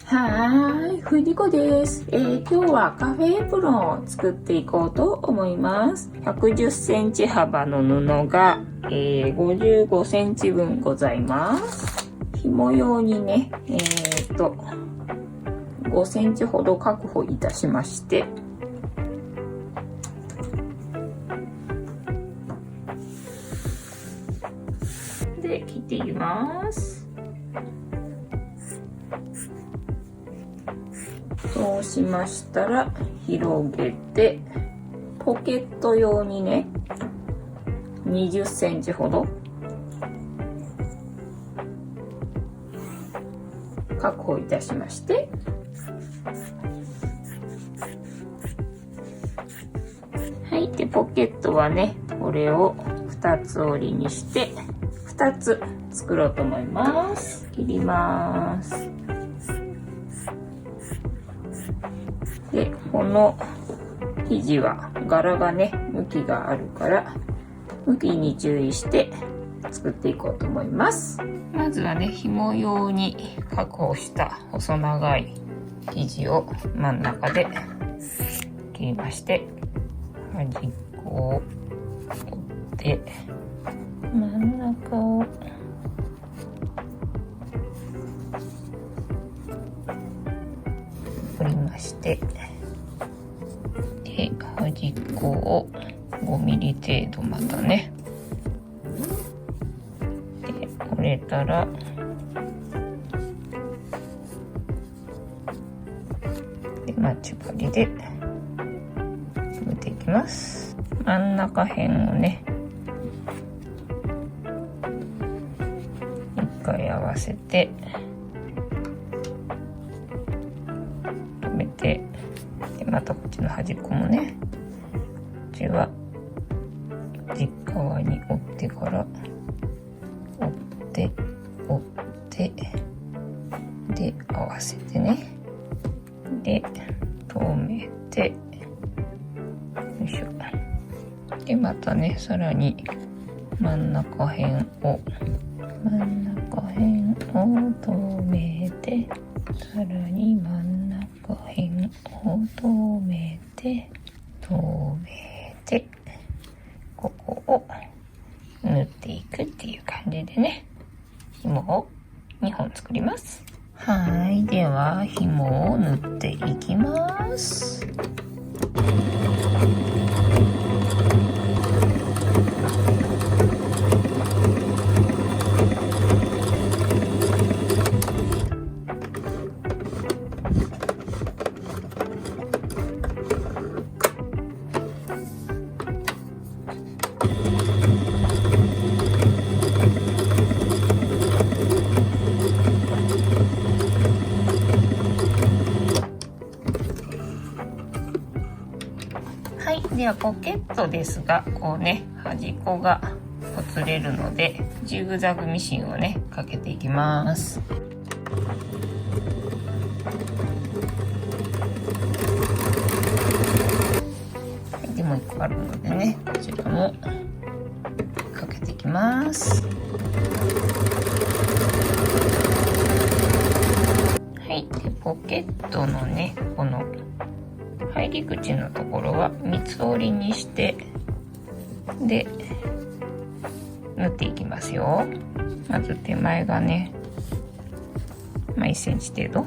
藤子です。今日はカフェエプロンを作っていこうと思います。110センチ幅の布が、55センチ分ございます。紐用にね、5センチほど確保いたしまして、で、切っていきます。そうしましたら広げて、ポケット用にね20センチほど確保いたしまして、はい。でポケットはねこれを2つ折りにして2つ作ろうと思います。切ります。でこの生地は柄がね向きがあるから向きに注意して作っていこうと思います。まずはね紐用に確保した細長い生地を真ん中で切りまして、端っこを折って真ん中を折りまして、で端っこを5ミリ程度またね、で折れたらで待ち針で留めていきます。真ん中辺をね一回合わせて留めて、でまたこっちの端っこもね、こっちは実側に折ってから折って折ってで合わせてね、で留めてよいしょ。でまたねさらに真ん中辺を留めて、さらに真ん中辺を留めてここを縫っていくっていう感じでね、紐を2本作ります。はい、では紐を縫っていきます。はい、ではポケットですが、こうね端っこがほつれるのでジグザグミシンをねかけていきます。はい、でもう1個あるのでねこちらもかけていきます。はい、でポケットのねこの入り口のところは三つ折りにしてで縫っていきますよ。まず手前がね、1センチ程度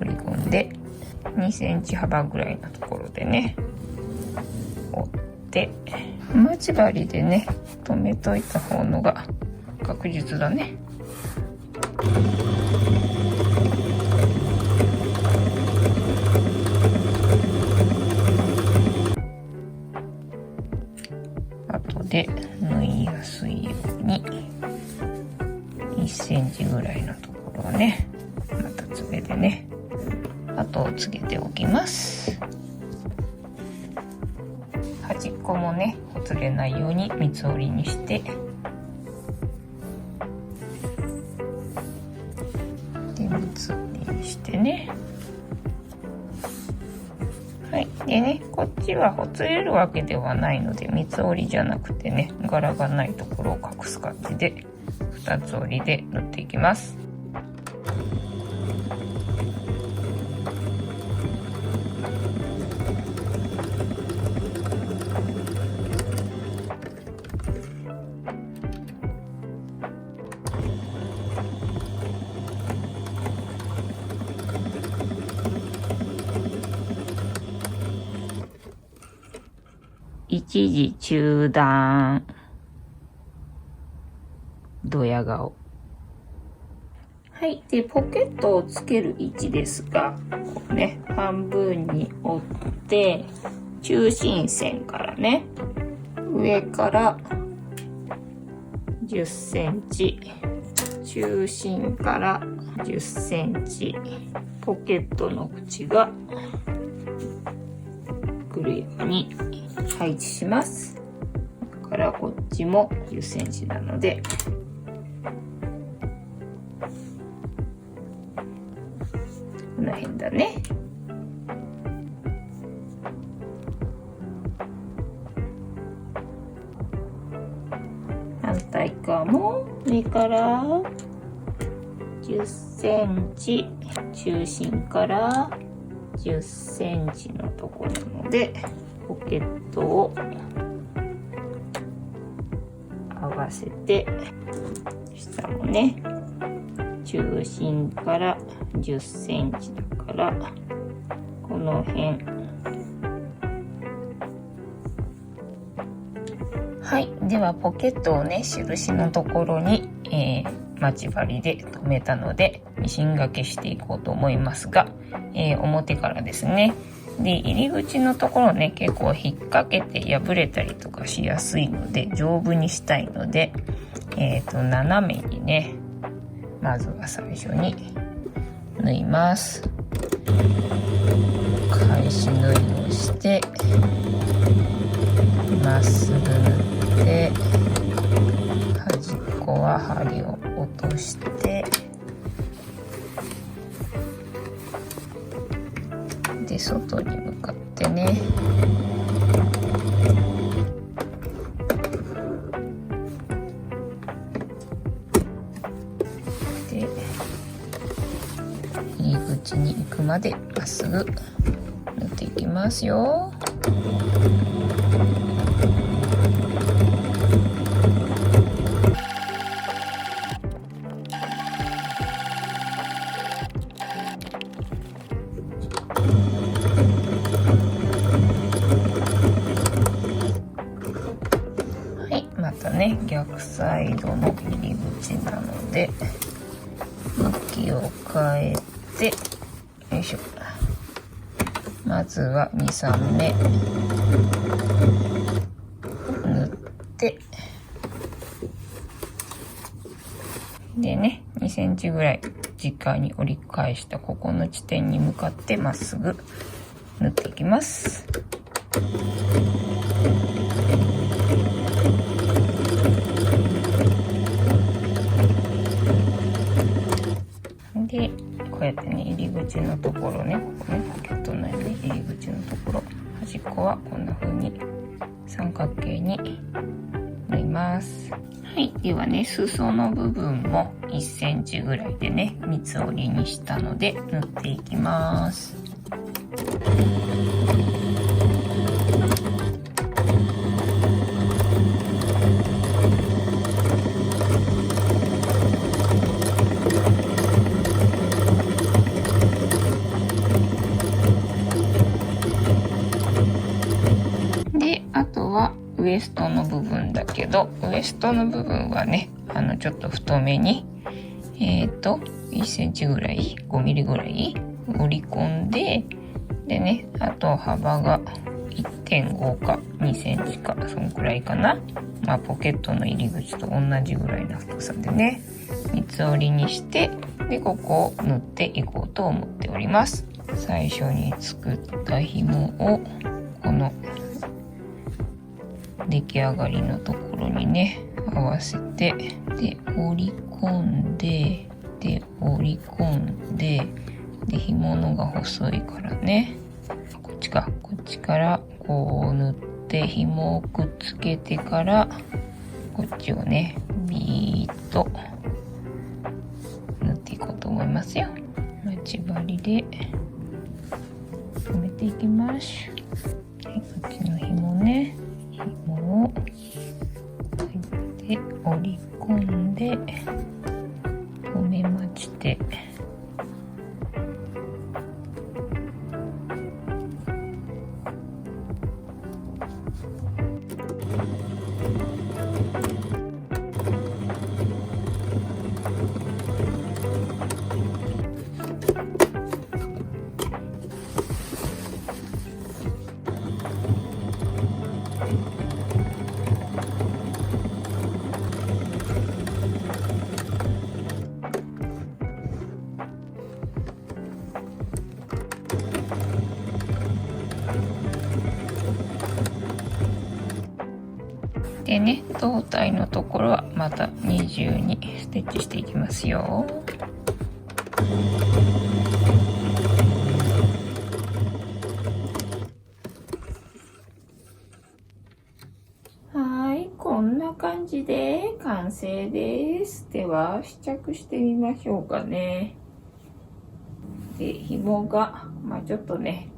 折り込んで2センチ幅ぐらいのところでね折って待ち針でね留めといた方のが確実だね。後で縫いやすいように1センチぐらいのところをねまた爪でね後をつけておきます。端っこもねほつれないように三つ折りにしてで三つ折りにしてね。はい、でねこっちはほつれるわけではないので三つ折りじゃなくてね柄がないところを隠す感じで2つ折りで縫っていきます。一時中断。ドヤ顔。はい。で、ポケットをつける位置ですが、こうね、半分に折って、中心線からね、上から10センチ、中心から10センチ、ポケットの口が来るように配置します。だからこっちも10センチなので、この辺だね。反対側も上から10センチ、中心から10センチのところなので、ポケットを合わせて、下もね、中心から10センチだから、この辺。はい。では、ポケットをね、印のところに、待ち針で留めたので、ミシン掛けしていこうと思いますが、表からですね。で、入り口のところね、結構引っ掛けて破れたりとかしやすいので、丈夫にしたいので、斜めにね、まずは最初に縫います。返し縫いをして、まっすぐ縫って、端っこは針を落として、で、外に向かってね、で、入り口に行くまでまっすぐ縫っていきますよ。逆サイドの入り口なので向きを変えて、よいしょ、まずは 2,3 目縫って、でね、2センチぐらい直に折り返したここの地点に向かってまっすぐ縫っていきます。で、こうやってね、入り口のところね、ここね、ポケットの入り口のところ、端っこはこんな風に三角形に縫います。はい、ではね、裾の部分も1センチぐらいでね、三つ折りにしたので縫っていきます。ウエストの部分だけど、ウエストの部分はね、ちょっと太めに、1センチぐらい、5ミリぐらい折り込んで、でね、あと幅が 1.5 か2センチか、そんくらいかな。まあ、ポケットの入り口と同じぐらいの太さでね、三つ折りにして、で、ここを縫っていこうと思っております。最初に作った紐を、この出来上がりのところにね合わせて、で折り込んで、で折り込んで、で紐のが細いからね、こっちからこう縫って紐をくっつけてから、こっちをねビーッと縫っていこうと思いますよ。待ち針で留めていきます。はい、こっちの紐ね、紐をで折り込んで留めまして、でね、胴体のところはまた二重にステッチしていきますよ。はい、こんな感じで完成です。では試着してみましょうかね。で、紐がちょっとね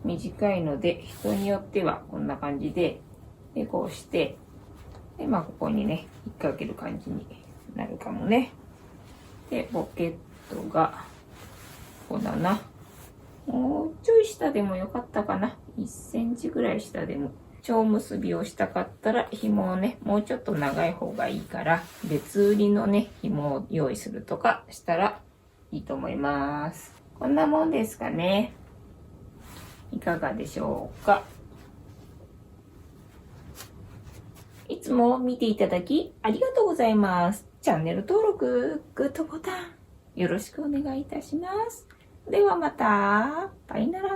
短いので、人によってはこんな感じで、こうしてで、ここにね引っ掛ける感じになるかもね。で、ポケットがここだな。もうちょい下でもよかったかな。1センチぐらい下でも。蝶結びをしたかったら紐をねもうちょっと長い方がいいから、別売りのね紐を用意するとかしたらいいと思います。こんなもんですかね。いかがでしょうか。いつも見ていただきありがとうございます。チャンネル登録、グッドボタンよろしくお願いいたします。ではまた。バイナラ。